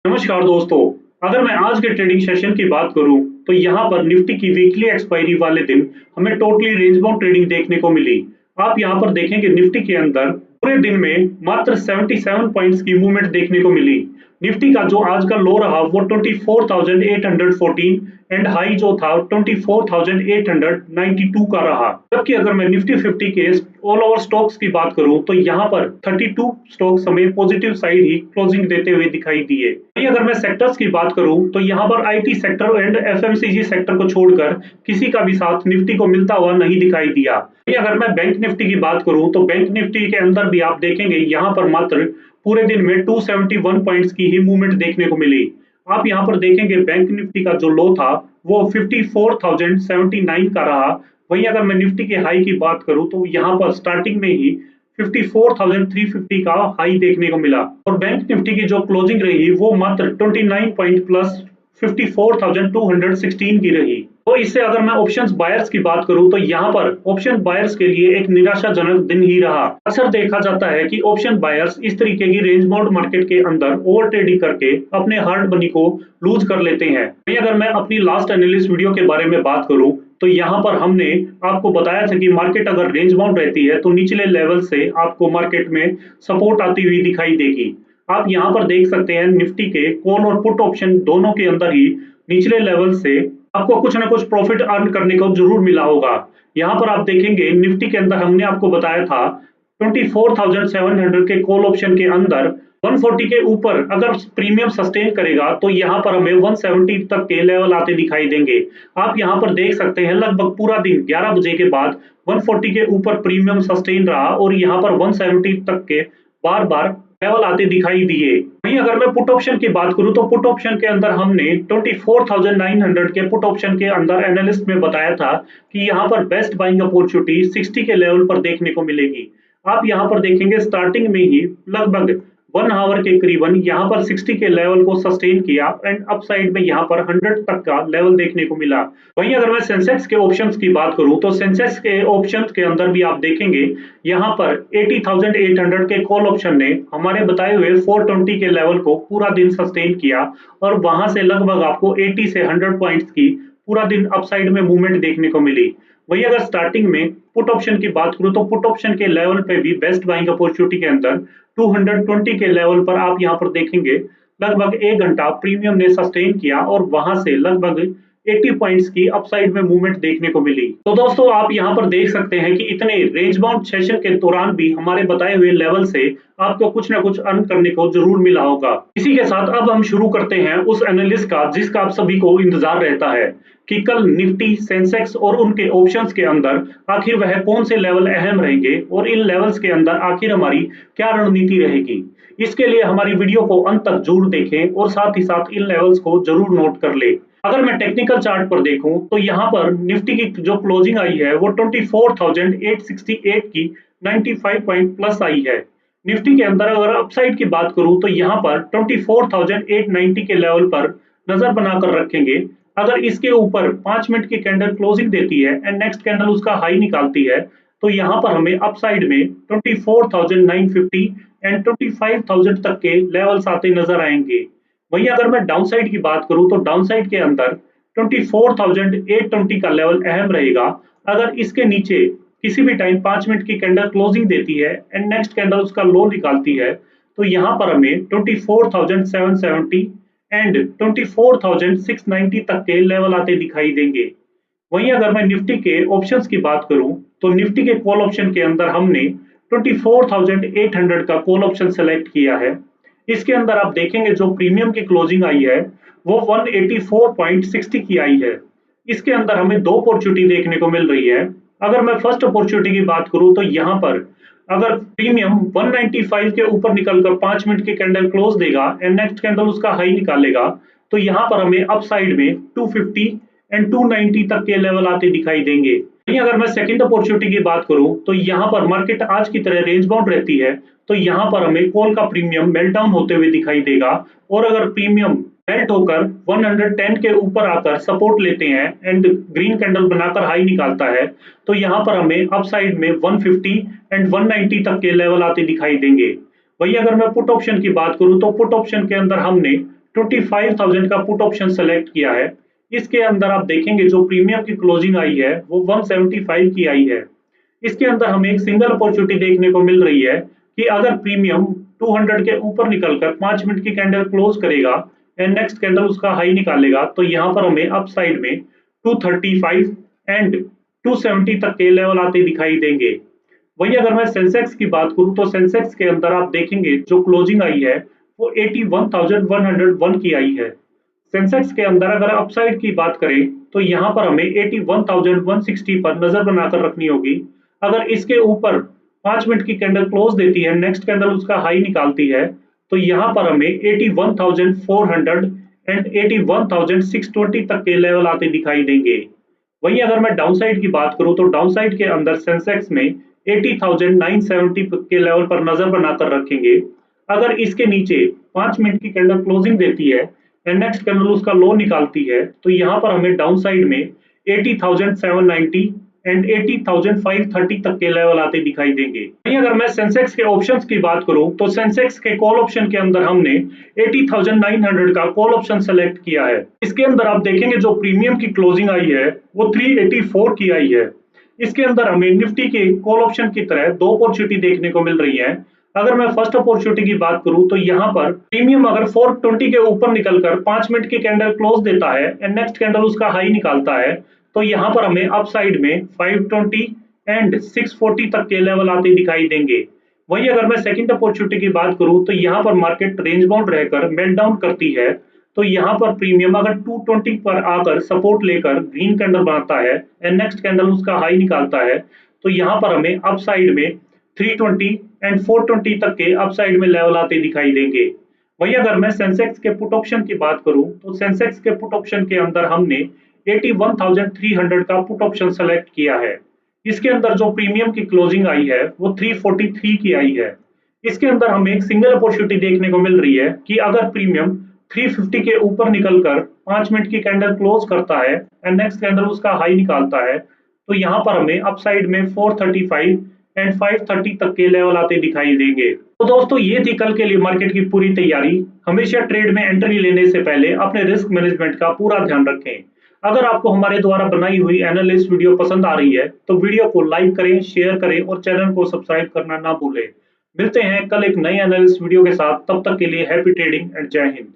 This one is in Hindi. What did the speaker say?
नमस्कार दोस्तों। अगर मैं आज के ट्रेडिंग सेशन की बात करूं तो यहाँ पर निफ्टी की वीकली एक्सपायरी वाले दिन हमें टोटली रेंज बाउंड ट्रेडिंग देखने को मिली। आप यहाँ पर देखेंगे निफ्टी के अंदर पूरे दिन में मात्र 77 पॉइंट्स की मूवमेंट देखने को मिली। निफ्टी का जो आज का लो रहा वो 24,814 एंड हाई जो था 24,892 का रहा। जबकि अगर मैं निफ्टी 50 के ऑल ओवर स्टॉक्स की बात करूं तो यहाँ पर 32 स्टॉक्स हमें पॉजिटिव साइड ही क्लोजिंग देते हुए दिखाई दिए। वहीं अगर मैं सेक्टर्स की बात करूं तो यहाँ पर IT sector and FMCG sector को छोड़कर किसी का भी साथ निफ्टी को मिलता हुआ नहीं दिखाई दिया। वहीं अगर मैं बैंक निफ्टी की बात करूं तो बैंक निफ्टी के अंदर भी आप देखेंगे यहाँ पर मात्र पूरे दिन में 271 पॉइंट्स की ही मूवमेंट देखने को मिली। आप यहाँ पर देखेंगे बैंक निफ्टी का जो लो था वो 54,079 का रहा। वहीं अगर मैं निफ्टी के हाई की बात करूं तो यहाँ पर स्टार्टिंग में ही 54,350 का हाई देखने को मिला और बैंक निफ्टी की जो क्लोजिंग रही वो मात्र 29 पॉइंट प्लस 54,216 की रही। तो इससे अगर मैं ऑप्शंस बायर्स की बात करूं तो यहाँ पर ऑप्शन बायर्स के लिए एक निराशाजनक दिन ही रहा। अक्सर देखा जाता है कि ऑप्शन बायर्स इस तरीके की रेंज बाउंड मार्केट के अंदर ओवर ट्रेडिंग करके अपने हार्ड मनी को लूज कर लेते हैं। वहीं अगर मैं अपनी लास्ट एनालिसिस वीडियो के बारे में बात करूं तो यहाँ पर हमने आपको बताया था कि मार्केट अगर रेंज बाउंड रहती है तो निचले लेवल से आपको मार्केट में सपोर्ट आती हुई दिखाई देगी। आप यहाँ पर देख सकते हैं निफ्टी के कॉल और पुट ऑप्शन दोनों के अंदर ही निचले लेवल से आपको कुछ ना कुछ प्रॉफिट अर्न करने को जरूर मिला होगा। यहाँ पर आप देखेंगे निफ्टी के अंदर हमने आपको बताया था 24,700 के कॉल ऑप्शन के अंदर 140 के ऊपर अगर प्रीमियम सस्टेन करेगा तो यहाँ पर हमें 170 तक के लेवल आते दिखाई देंगे। आप यहाँ पर देख सकते हैं लगभग पूरा दिन 11 बजे के बाद 140 के ऊपर प्रीमियम सस्टेन रहा और यहाँ पर 170 तक के बार बार लेवल आते दिखाई दिए। वहीं अगर मैं पुट ऑप्शन की बात करूं तो पुट ऑप्शन के अंदर हमने 24,900 के पुट ऑप्शन के अंदर एनालिस्ट में बताया था कि यहाँ पर बेस्ट बाइंग अपॉर्चुनिटी 60 के लेवल पर देखने को मिलेगी। आप यहाँ पर देखेंगे स्टार्टिंग में ही लगभग 1 आवर के करीबन यहाँ पर 60 के लेवल को सस्टेन किया एंड अपसाइड में यहाँ पर 100 तक का लेवल देखने को मिला। वहीं अगर मैं सेंसेक्स के ऑप्शंस की बात करूं तो सेंसेक्स के ऑप्शंस के अंदर भी आप देखेंगे यहाँ पर 80,800 के कॉल ऑप्शन ने हमारे बताए हुए 420 के लेवल को पूरा दिन सस्टेन किया और वहां से लगभग आपको 80 से 100 पॉइंट्स की पूरा दिन अपसाइड में मूवमेंट देखने को मिली। वहीं अगर स्टार्टिंग में पुट ऑप्शन की बात करूं तो पुट ऑप्शन के लेवल पे भी बेस्ट बाइंग अपॉर्चुनिटी के अंदर 220 के लेवल पर आप यहाँ पर देखेंगे लगभग 1 घंटा प्रीमियम ने सस्टेन किया और वहां से लगभग 80 पॉइंट्स की अपसाइड में मूवमेंट देखने को मिली। तो दोस्तों आप यहाँ पर देख सकते हैं कि इतने रेंज बाउंड सेशन के दौरान भी हमारे बताए हुए लेवल से आपको कुछ ना कुछ अर्न करने को जरूर मिला होगा। इसी के साथ अब हम शुरू करते हैं उस एनालिस्ट का जिसका आप सभी को इंतजार रहता है कि कल निफ्टी सेंसेक्स और उनके ऑप्शंस के अंदर आखिर वह कौन से लेवल अहम रहेंगे और इन लेवल्स के अंदर आखिर हमारी क्या रणनीति रहेगी। इसके लिए हमारी वीडियो को अंत तक जरूर देखें और साथ ही साथ इन लेवल्स को जरूर नोट कर ले। अगर मैं टेक्निकल चार्ट पर देखूं तो यहाँ पर निफ्टी की जो क्लोजिंग आई है वो 24,868 की 95 पॉइंट प्लस आई है। निफ्टी के अंदर अगर अपसाइड की बात करूं तो यहाँ पर 24,890 के लेवल पर नजर बनाकर रखेंगे। अगर इसके ऊपर 5 मिनट की कैंडल क्लोजिंग देती है एंड नेक्स्ट कैंडल उसका हाई निकालती है तो यहाँ पर हमें अपसाइड में 24,950 एंड 25,000 तक के लेवल्स आते नजर आएंगे। वहीं अगर मैं डाउन साइड की बात करूं तो डाउन साइड के अंदर 24,820 का लेवल अहम रहेगा। अगर इसके नीचे किसी भी टाइम 5 मिनट की कैंडल क्लोजिंग देती है एंड नेक्स्ट कैंडल उसका लो निकालती है तो यहाँ पर हमें 24,770 एंड 24,690 तक के लेवल आते दिखाई देंगे। वहीं अगर मैं निफ्टी के ऑप्शंस की बात करूं तो निफ्टी के कॉल ऑप्शन के अंदर हमने 24,800 का कॉल ऑप्शन सेलेक्ट किया है। इसके अंदर आप देखेंगे जो प्रीमियम की क्लोजिंग आई है वो 184.60 की आई है। इसके अंदर हमें दो अपॉर्चुनिटी देखने को मिल रही है। अगर मैं फर्स्ट अपॉर्चुनिटी की बात करूं तो यहाँ पर अगर प्रीमियम 195 के ऊपर निकलकर 5 मिनट की कैंडल क्लोज देगा एंड नेक्स्ट कैंडल उसका हाई निकालेगा तो यहाँ पर हमें अपसाइड में 250 एंड 290 तक के लेवल आते दिखाई देंगे। वहीं अगर मैं सेकंड अपॉर्चुनिटी की बात करूं तो यहाँ पर मार्केट आज की तरह रेंज बाउंड रहती है तो यहाँ पर हमें कॉल का प्रीमियम मेल्ट डाउन होते हुए दिखाई देगा और अगर प्रीमियम मेल्ट होकर 110 के ऊपर आकर सपोर्ट लेते हैं एंड ग्रीन कैंडल बनाकर हाई निकालता है तो यहाँ पर हमें अपसाइड में 150 एंड 190 तक के लेवल आते दिखाई देंगे। वही अगर मैं पुट ऑप्शन की बात करूं तो पुट ऑप्शन के अंदर हमने 25,000 का पुट ऑप्शन सेलेक्ट किया है। इसके अंदर आप देखेंगे जो प्रीमियम की क्लोजिंग आई है वो 175 की आई है। इसके अंदर हमें एक सिंगल अपॉर्चुनिटी देखने को मिल रही है कि अगर प्रीमियम 200 के ऊपर निकलकर 5 मिनट की कैंडल क्लोज करेगा एंड नेक्स्ट कैंडल उसका हाई निकालेगा तो यहाँ पर हमें अप साइड में 235 एंड 270 तक के लेवल आते दिखाई देंगे। वहीं अगर मैं सेंसेक्स की बात करूं तो सेंसेक्स के अंदर आप देखेंगे जो क्लोजिंग आई है वो 81,101 की आई है। सेंसेक्स के अंदर अगर अपसाइड की बात करें तो यहाँ पर हमें 81,160 पर नजर बनाकर रखनी होगी। अगर इसके ऊपर 5 मिनट की कैंडल क्लोज देती है, नेक्स्ट कैंडल उसका हाई निकालती है तो यहाँ पर हमें 81,400 एंड 81,620 तक के लेवल आते दिखाई देंगे। वहीं अगर मैं डाउनसाइड की बात करूं तो डाउनसाइड के अंदर सेंसेक्स में 80,970 के लेवल पर नजर बनाकर रखेंगे। अगर इसके नीचे 5 मिनट की कैंडल क्लोजिंग देती है एंड नेक्स्ट कैंडल उसका लो निकालती है तो यहाँ पर हमें डाउन साइड में 80,790 एंड 80,530 तक के लेवल आते दिखाई देंगे। वहीं अगर मैं सेंसेक्स के ऑप्शंस की बात करूं तो सेंसेक्स के कॉल ऑप्शन के अंदर हमने 80,900 का कॉल ऑप्शन सेलेक्ट किया है। इसके अंदर आप देखेंगे जो प्रीमियम की क्लोजिंग आई है वो 384 की आई है। इसके अंदर हमें निफ्टी के कॉल ऑप्शन की तरह दो अपॉर्चुनिटी देखने को मिल रही है। अगर मैं फर्स्ट अपॉर्चुनिटी की बात करूं तो यहाँ पर प्रीमियम अगर 420 के ऊपर निकलकर 5 मिनट की कैंडल क्लोज देता है एंड नेक्स्ट कैंडल उसका हाई निकालता है तो यहाँ पर हमें अप साइड में 520 एंड 640 तक के लेवल आते दिखाई देंगे। वहीं अगर मैं सेकंड अपॉर्चुनिटी की बात करूं तो यहाँ पर मार्केट रेंज बाउंड रहकर मेल्टडाउन करती है तो यहाँ पर प्रीमियम अगर 220 पर आकर सपोर्ट लेकर ग्रीन कैंडल बनाता है एंड नेक्स्ट कैंडल उसका हाई निकालता है तो यहाँ पर हमें अप साइड में 320 एंड 420 तक के अप साइड में लेवल आते दिखाई देंगे। वहीं अगर मैं सेंसेक्स के पुट ऑप्शन की बात करूं तो सेंसेक्स के पुट ऑप्शन के अंदर हमने 81,300 का पुट ऑप्शन सेलेक्ट किया है। इसके अंदर जो प्रीमियम की क्लोजिंग आई है वो 343 की आई है। इसके अंदर हमें एक सिंगल अपॉर्चुनिटी देखने को मिल रही है कि अगर प्रीमियम 350 के ऊपर निकलकर 5 मिनट की कैंडल क्लोज करता है एंड नेक्स्ट कैंडल उसका हाई निकालता है तो यहाँ पर हमें अप साइड में 435 एंड 530 तक के लेवल आते दिखाई देंगे। तो दोस्तों ये थी कल के लिए मार्केट की पूरी तैयारी। हमेशा ट्रेड में एंट्री लेने से पहले अपने रिस्क मैनेजमेंट का पूरा ध्यान रखें। अगर आपको हमारे द्वारा बनाई हुई एनालिस्ट वीडियो पसंद आ रही है तो वीडियो को लाइक करें, शेयर करें और चैनल को सब्सक्राइब करना ना भूलें। मिलते हैं कल एक नई एनालिस्ट वीडियो के साथ, तब तक के लिए हैप्पी ट्रेडिंग एंड जय हिंद।